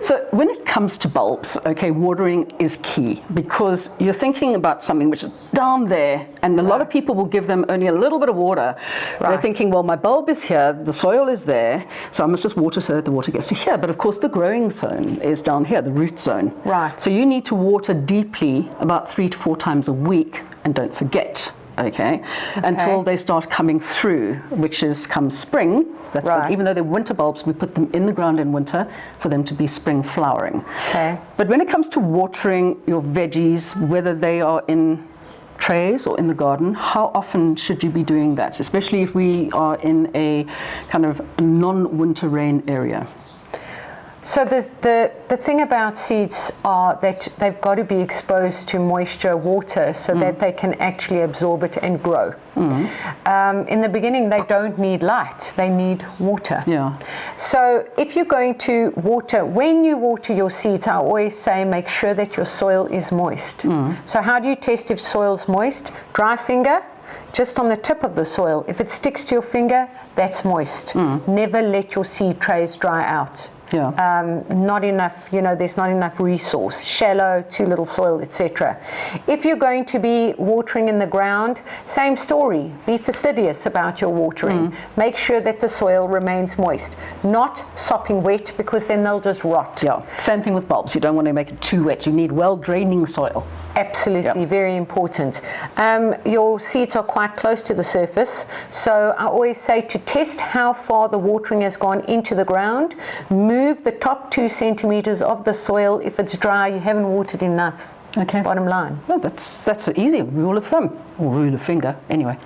So when it comes to bulbs, okay, watering is key because you're thinking about something which is down there, and a lot of people will give them only a little bit of water. Right. They're thinking, well, my bulb is here, the soil is there, so I must just water so that the water gets to here. But of course, the growing zone is down here, the root zone. Right. So you need to water deeply about 3 to 4 times a week, and don't forget. Okay, until they start coming through, which is come spring. That's right. even though they're winter bulbs, we put them in the ground in winter for them to be spring flowering. Okay. But when it comes to watering your veggies, whether they are in trays or in the garden, how often should you be doing that, especially if we are in a kind of non-winter rain area? So the thing about seeds are that they've got to be exposed to moisture, water, so that they can actually absorb it and grow. In the beginning, they don't need light, they need water. Yeah. So if you're going to water, when you water your seeds, I always say make sure that your soil is moist. So how do you test if soil's moist? Dry finger, just on the tip of the soil. If it sticks to your finger, that's moist. Never let your seed trays dry out. Yeah. Not enough, there's not enough resource, shallow, too little soil, etc. If you're going to be watering in the ground, same story. Be fastidious about your watering. Make sure that the soil remains moist, not sopping wet, because then they'll just rot. Yeah. Same thing with bulbs. You don't want to make it too wet. You need well-draining soil. Absolutely, very important. Your seeds are quite close to the surface, so I always say to test how far the watering has gone into the ground, move the top 2 centimeters of the soil. If it's dry, you haven't watered enough. Okay. Bottom line. Well, that's an easy rule of thumb, or rule of finger, anyway.